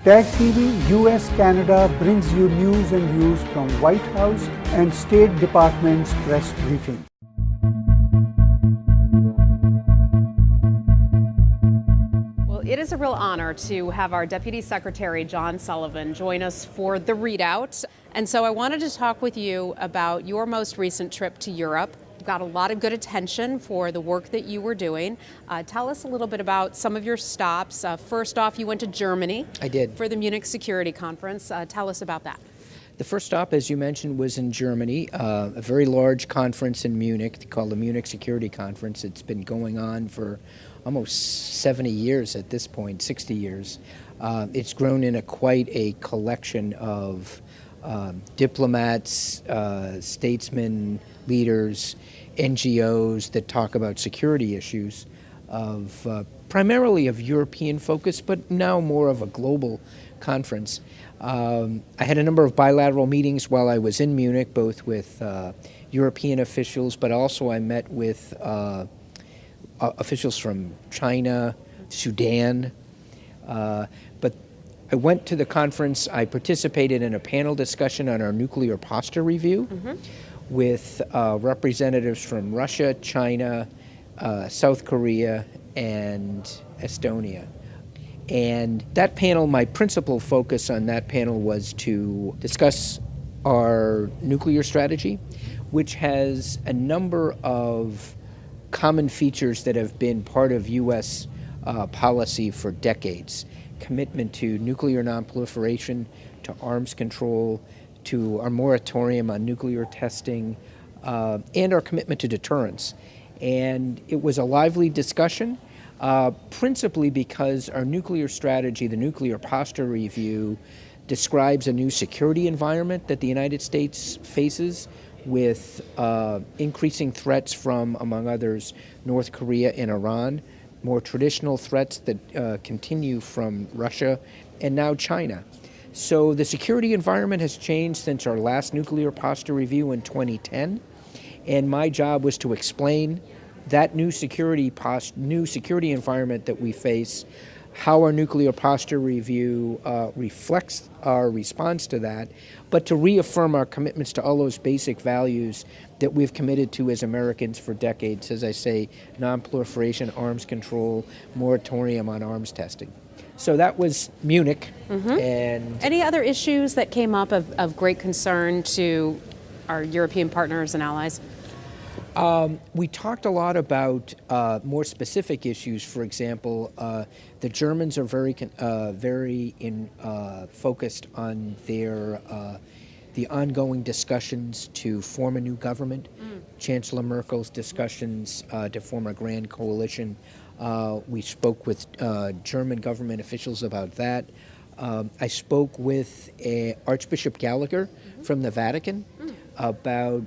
Tag TV US Canada brings you news and views from White House and State Department's press briefing. Well, it is a real honor to have our Deputy Secretary, John Sullivan, join us for the Readout. And so I wanted to talk with you about your most recent trip to Europe. Got a lot of good attention for the work that you were doing. Tell us a little bit about some of your stops. First off, you went to Germany. I did. For the Munich Security Conference. Tell us about that. The first stop, as you mentioned, was in Germany, a very large conference in Munich called the Munich Security Conference. It's been going on for almost 70 years at this point, 60 years. It's grown into quite a collection of diplomats, statesmen, leaders, NGOs that talk about security issues of primarily of European focus, but now more of a global conference. I had a number of bilateral meetings while I was in Munich, both with European officials, but also I met with officials from China, Sudan. But I went to the conference. I participated in a panel discussion on our nuclear posture review with representatives from Russia, China, South Korea, and Estonia. And that panel, my principal focus on that panel was to discuss our nuclear strategy, which has a number of common features that have been part of U.S. Policy for decades. Commitment to nuclear nonproliferation, to arms control, to our moratorium on nuclear testing, and our commitment to deterrence. And it was a lively discussion, principally because our nuclear strategy, the nuclear posture review, describes a new security environment that the United States faces with increasing threats from, among others, North Korea and Iran, more traditional threats that continue from Russia, and now China. So the security environment has changed since our last nuclear posture review in 2010, and my job was to explain that new security environment that we face, how our nuclear posture review reflects our response to that, but to reaffirm our commitments to all those basic values that we've committed to as Americans for decades, as I say, non-proliferation, arms control, moratorium on arms testing. So that was Munich. And any other issues that came up of great concern to our European partners and allies? We talked a lot about more specific issues. For example, the Germans are very focused on the ongoing discussions to form a new government. Chancellor Merkel's discussions to form a grand coalition. We spoke with German government officials about that. I spoke with Archbishop Gallagher from the Vatican about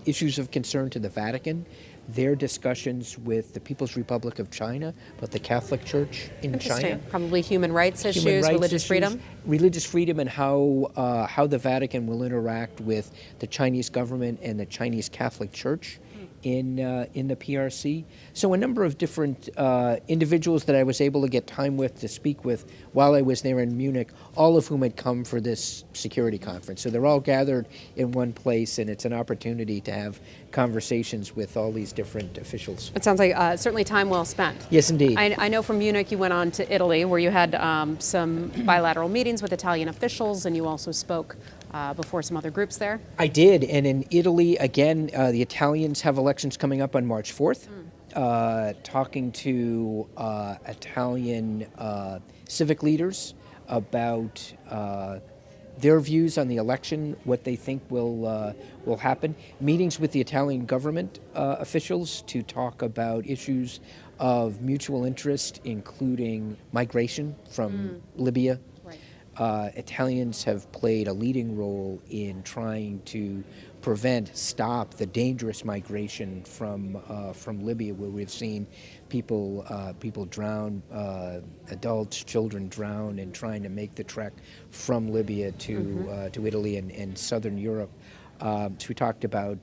issues of concern to the Vatican, their discussions with the People's Republic of China, about the Catholic Church in China. Probably human rights issues, religious freedom? Religious freedom and how the Vatican will interact with the Chinese government and the Chinese Catholic Church in the PRC. So a number of different individuals that I was able to get time with, to speak with while I was there in Munich, all of whom had come for this security conference. So they're all gathered in one place, and it's an opportunity to have conversations with all these different officials. It sounds like certainly time well spent. Yes, indeed. I know from Munich you went on to Italy, where you had some bilateral meetings with Italian officials, and you also spoke before some other groups there. I did, and in Italy, again, the Italians have elections coming up on March 4th. Talking to Italian civic leaders about their views on the election, what they think will happen. Meetings with the Italian government officials to talk about issues of mutual interest, including migration from Libya. Italians have played a leading role in trying to stop the dangerous migration from Libya, where we've seen people drown, adults, children drown, and trying to make the trek from Libya to Italy and southern Europe. So we talked about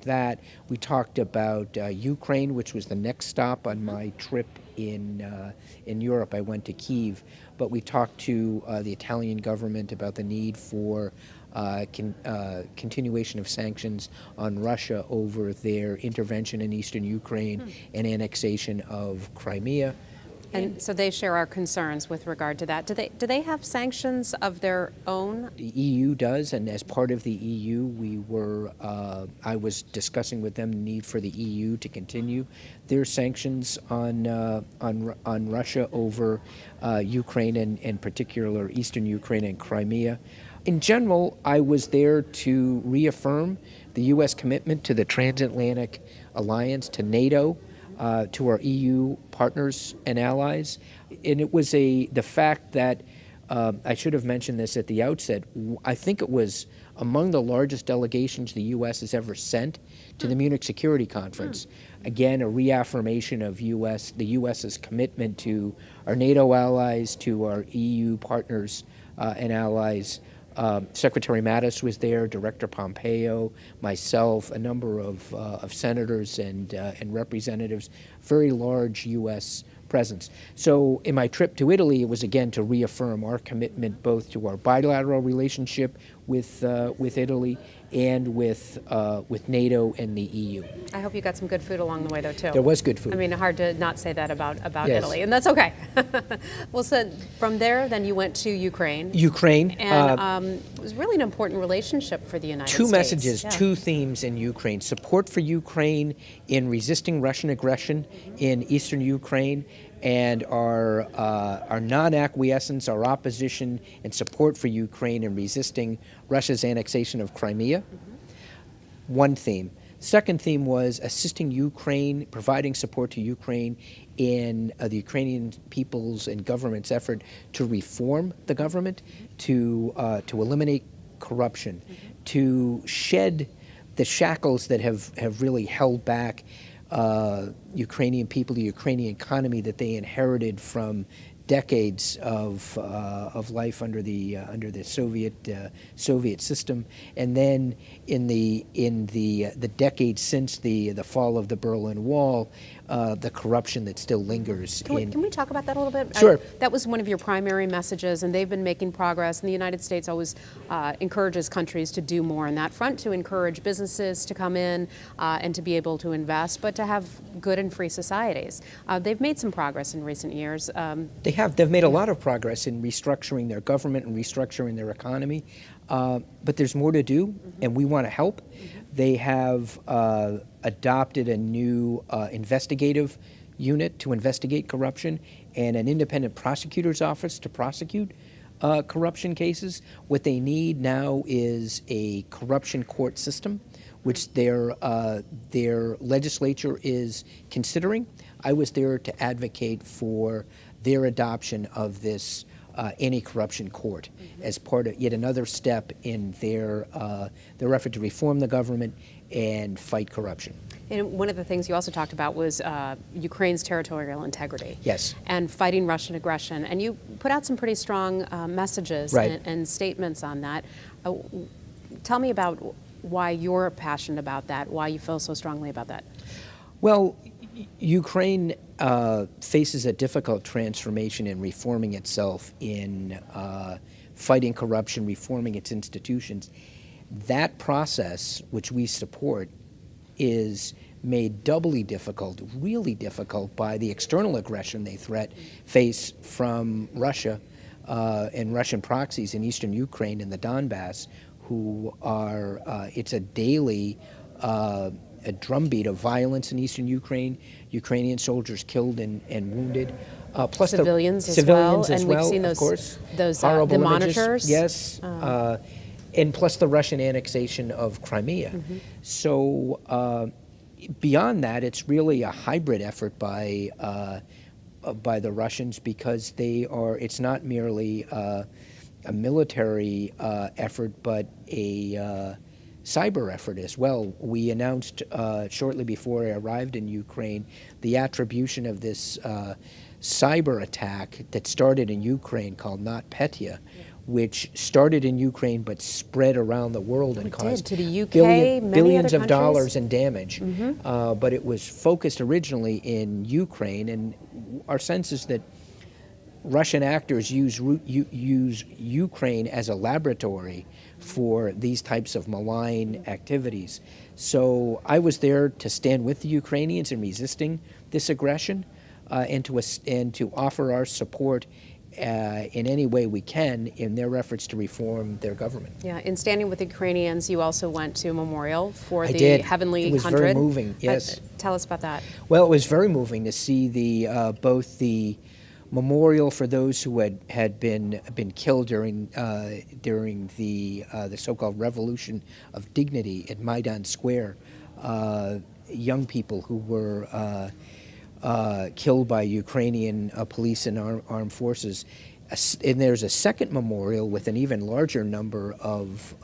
that. We talked about Ukraine, which was the next stop on my trip in Europe. I went to Kyiv, but we talked to the Italian government about the need for continuation of sanctions on Russia over their intervention in eastern Ukraine and annexation of Crimea. And so they share our concerns with regard to that. Do they have sanctions of their own? The EU does, and as part of the EU, I was discussing with them the need for the EU to continue their sanctions on Russia over Ukraine and in particular eastern Ukraine and Crimea. In general, I was there to reaffirm the U.S. commitment to the transatlantic alliance, to NATO, to our EU partners and allies. And it was the fact that, I should have mentioned this at the outset, I think it was among the largest delegations the U.S. has ever sent to the Munich Security Conference. Again, a reaffirmation of the U.S.'s commitment to our NATO allies, to our EU partners and allies. Secretary Mattis was there, Director Pompeo, myself, a number of senators and representatives, very large U.S. presence. So in my trip to Italy, it was again to reaffirm our commitment both to our bilateral relationship with Italy and with NATO and the EU. I hope you got some good food along the way, though, too. There was good food. I mean, hard to not say that about Yes. Italy, and that's okay. Well, so from there, then you went to Ukraine. Ukraine. And it was really an important relationship for the United States. Two messages, Yeah. two themes in Ukraine. Support for Ukraine in resisting Russian aggression in eastern Ukraine, and our non-acquiescence, our opposition and support for Ukraine in resisting Russia's annexation of Crimea. One theme. Second theme was assisting Ukraine, providing support to Ukraine in the Ukrainian people's and government's effort to reform the government, to eliminate corruption, to shed the shackles that have really held back Ukrainian people, the Ukrainian economy that they inherited from decades of life under the Soviet system, and then in the decades since the fall of the Berlin Wall, the corruption that still lingers. Can we talk about that a little bit? Sure. That was one of your primary messages, and they've been making progress. And the United States always encourages countries to do more on that front, to encourage businesses to come in and to be able to invest, but to have good and free societies. They've made some progress in recent years. They've made a lot of progress in restructuring their government and restructuring their economy, but there's more to do, and we want to help. They have adopted a new investigative unit to investigate corruption and an independent prosecutor's office to prosecute corruption cases. What they need now is a corruption court system, which their legislature is considering. I was there to advocate for their adoption of this anti-corruption court as part of yet another step in their effort to reform the government and fight corruption. And one of the things you also talked about was Ukraine's territorial integrity. Yes. And fighting Russian aggression. And you put out some pretty strong messages Right. and statements on that. Tell me about why you're passionate about that, why you feel so strongly about that. Well, Ukraine faces a difficult transformation in reforming itself, in fighting corruption, reforming its institutions. That process, which we support, is made doubly difficult, really difficult, by the external aggression they face from Russia and Russian proxies in eastern Ukraine and the Donbass, who are, it's a daily a drumbeat of violence in eastern Ukraine, Ukrainian soldiers killed and wounded. Plus civilians the as civilians well, as and well, we've seen of those, course. those Horrible the images. monitors. Yes, and plus the Russian annexation of Crimea. So beyond that, it's really a hybrid effort by the Russians, because it's not merely a military effort, but a cyber effort as well. We announced shortly before I arrived in Ukraine the attribution of this cyber attack that started in Ukraine called NotPetya, which started in Ukraine but spread around the world and caused to the UK, many billions other of dollars countries. in damage. But it was focused originally in Ukraine, and our sense is that Russian actors use Ukraine as a laboratory for these types of malign activities. So I was there to stand with the Ukrainians in resisting this aggression, and to offer our support in any way we can in their efforts to reform their government. Yeah, in standing with the Ukrainians, you also went to a memorial for I the did. Heavenly It was 100. very moving, yes. Tell us about that. Well, it was very moving to see the both the memorial for those who had been killed during the so-called Revolution of Dignity at Maidan Square, young people who were killed by Ukrainian police and armed forces. And there's a second memorial with an even larger number of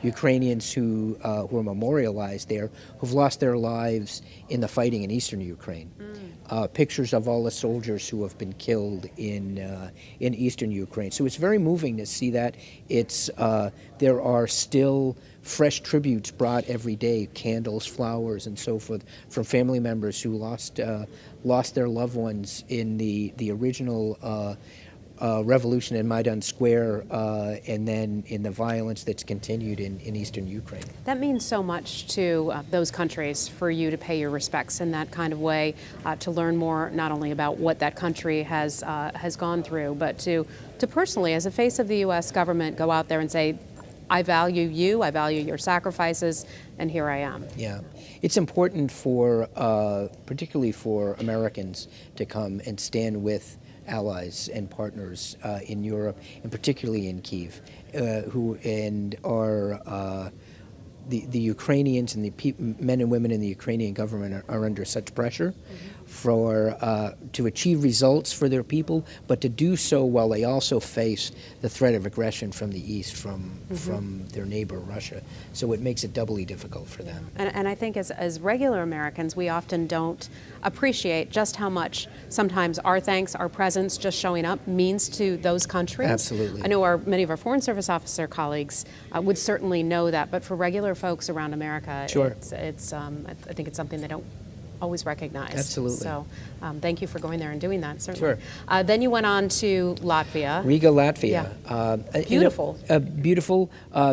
Ukrainians who were memorialized there, who've lost their lives in the fighting in eastern Ukraine. Pictures of all the soldiers who have been killed in eastern Ukraine. So it's very moving to see that. There are still fresh tributes brought every day, candles, flowers, and so forth, from family members who lost their loved ones in the original revolution in Maidan Square, and then in the violence that's continued in eastern Ukraine. That means so much to those countries for you to pay your respects in that kind of way, to learn more not only about what that country has gone through, but to personally, as a face of the U.S. government, go out there and say, I value you, I value your sacrifices, and here I am. Yeah. It's important particularly for Americans to come and stand with allies and partners in Europe, and particularly in Kyiv, who are the Ukrainians and the men and women in the Ukrainian government are under such pressure to achieve results for their people, but to do so while they also face the threat of aggression from the east, from their neighbor Russia. So it makes it doubly difficult for them. And I think as regular Americans, we often don't appreciate just how much sometimes our thanks, our presence, just showing up means to those countries. Absolutely. I know many of our Foreign Service officer colleagues would certainly know that, but for regular folks around America, sure. I think it's something they don't always recognize. Absolutely. So thank you for going there and doing that, certainly. Sure. Then you went on to Latvia. Riga, Latvia. Yeah. Beautiful.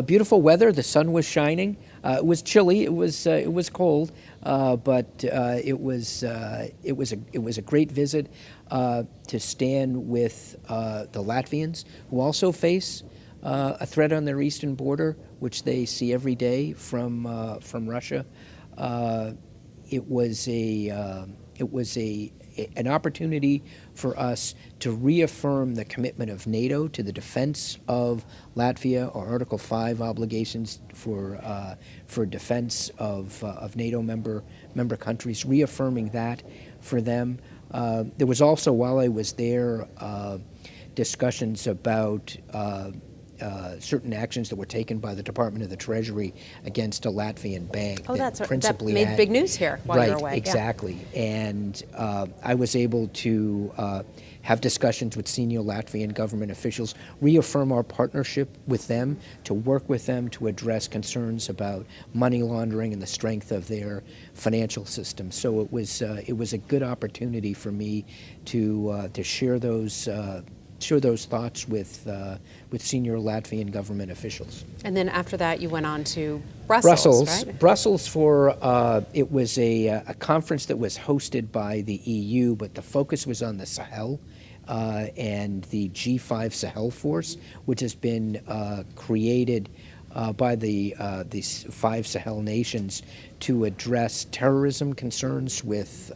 Beautiful weather. The sun was shining. It was chilly. It was cold, but it was a great visit to stand with the Latvians, who also face a threat on their eastern border, which they see every day from Russia. It was an opportunity for us to reaffirm the commitment of NATO to the defense of Latvia, our Article 5 obligations for defense of NATO member countries, reaffirming that for them. There was also, while I was there, discussions about certain actions that were taken by the Department of the Treasury against a Latvian bank. Oh, that that made big news here while you were away. Right, exactly. Yeah. And I was able to have discussions with senior Latvian government officials, reaffirm our partnership with them, to work with them to address concerns about money laundering and the strength of their financial system. So it was a good opportunity for me to share those thoughts with senior Latvian government officials. And then after that, you went on to Brussels, right? Brussels it was a conference that was hosted by the EU, but the focus was on the Sahel and the G5 Sahel Force, which has been created by these 5 Sahel nations to address terrorism concerns with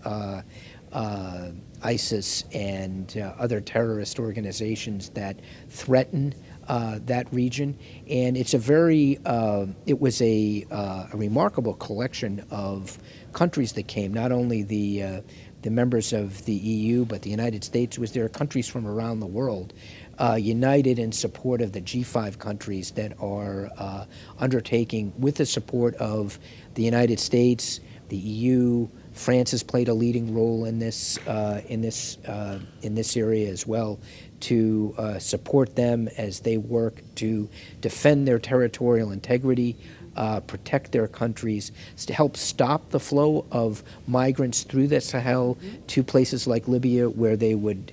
ISIS and other terrorist organizations that threaten that region. And it's it was a remarkable collection of countries that came, not only the members of the EU, but the United States was there, countries from around the world, united in support of the G5 countries that are undertaking, with the support of the United States, the EU, France has played a leading role in this area as well, to support them as they work to defend their territorial integrity, protect their countries, to help stop the flow of migrants through the Sahel to places like Libya, where they would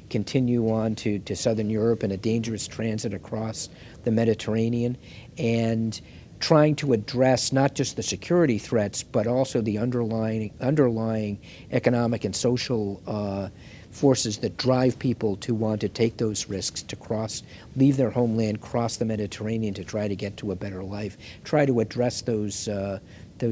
continue on to southern Europe in a dangerous transit across the Mediterranean, and trying to address not just the security threats, but also the underlying economic and social forces that drive people to want to take those risks, to leave their homeland, cross the Mediterranean to try to get to a better life, try to address those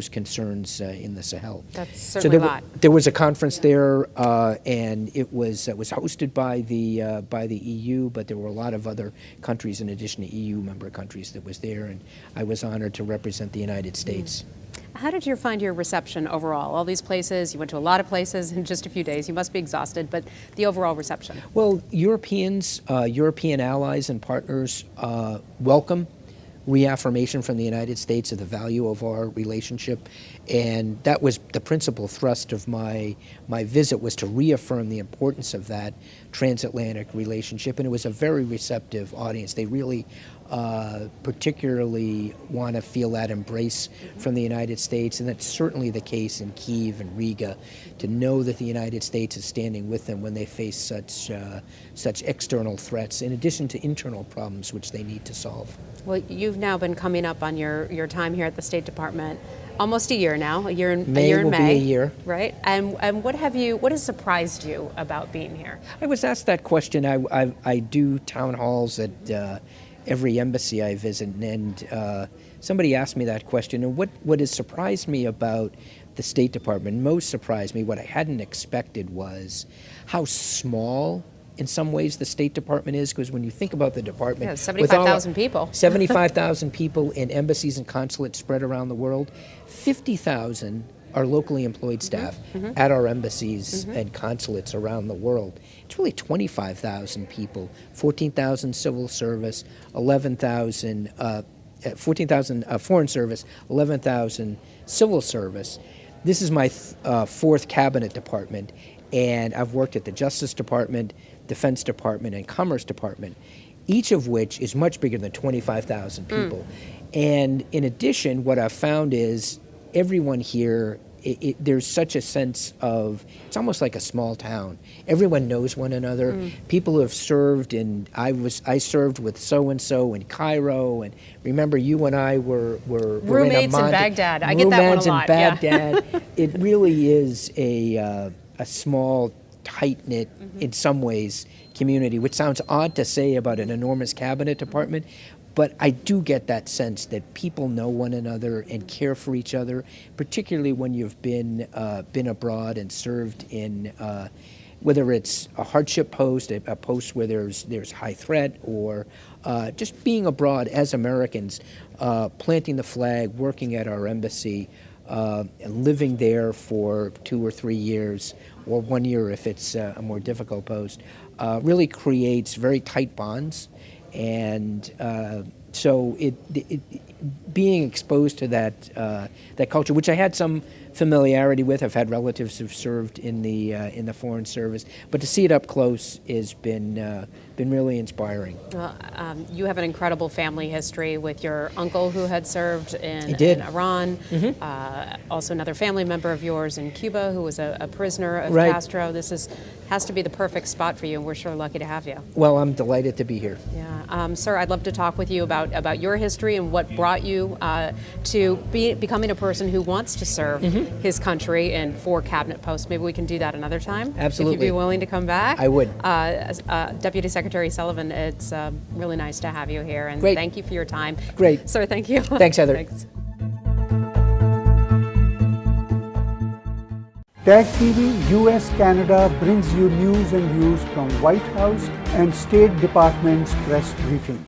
concerns in the Sahel. That's certainly a lot. There was a conference there, and it was hosted by the EU, but there were a lot of other countries in addition to EU member countries that was there, and I was honored to represent the United States. How did you find your reception overall? All these places, you went to a lot of places in just a few days. You must be exhausted, but the overall reception? Well, European allies and partners welcome reaffirmation from the United States of the value of our relationship, and that was the principal thrust of my visit, was to reaffirm the importance of that transatlantic relationship, and it was a very receptive audience. They really particularly want to feel that embrace from the United States, and that's certainly the case in Kyiv and Riga, to know that the United States is standing with them when they face such external threats, in addition to internal problems which they need to solve. Well, you've now been coming up on your time here at the State Department almost a year now, a year in May will May, be a year. Right? And what has surprised you about being here? I was asked that question. I do town halls at every embassy I visit, and somebody asked me that question. And what has surprised me about the State Department, most surprised me, what I hadn't expected, was how small in some ways the State Department is, because when you think about the department, yeah, 75,000 people. 75,000 people in embassies and consulates spread around the world, 50,000 are locally employed staff at our embassies and consulates around the world. It's really 25,000 people, 14,000 civil service, 11,000 foreign service, 11,000 civil service. This is my fourth cabinet department, and I've worked at the Justice Department, Defense Department, and Commerce Department, each of which is much bigger than 25,000 people. And in addition, what I've found is everyone here, there's such a sense of, it's almost like a small town. Everyone knows one another. People who have served, and I served with so-and-so in Cairo, and remember you and I were roommates in Baghdad. I get that one a lot. Roommates in Baghdad. It really is a small, tight-knit, in some ways, community, which sounds odd to say about an enormous cabinet department, but I do get that sense that people know one another and care for each other, particularly when you've been abroad and served in, whether it's a hardship post, a post where there's high threat, or just being abroad as Americans, planting the flag, working at our embassy, and living there for 2 or 3 years, or 1 year if it's a more difficult post, really creates very tight bonds. And so being exposed to that culture, which I had some familiarity with. I've had relatives who've served in the Foreign Service, but to see it up close has been really inspiring. Well, you have an incredible family history with your uncle who had served in Iran, also another family member of yours in Cuba who was a prisoner of Castro. This has to be the perfect spot for you, and we're sure lucky to have you. Well, I'm delighted to be here. Yeah, sir, I'd love to talk with you about your history and what brought you to becoming a person who wants to serve his country in 4 cabinet posts. Maybe we can do that another time. Absolutely. If you'd be willing to come back. I would. Deputy Secretary Sullivan, it's really nice to have you here, and thank you for your time. Great. Sir, thank you. Thanks, Heather. Thanks. Tag TV US Canada brings you news and views from White House and State Department's press briefing.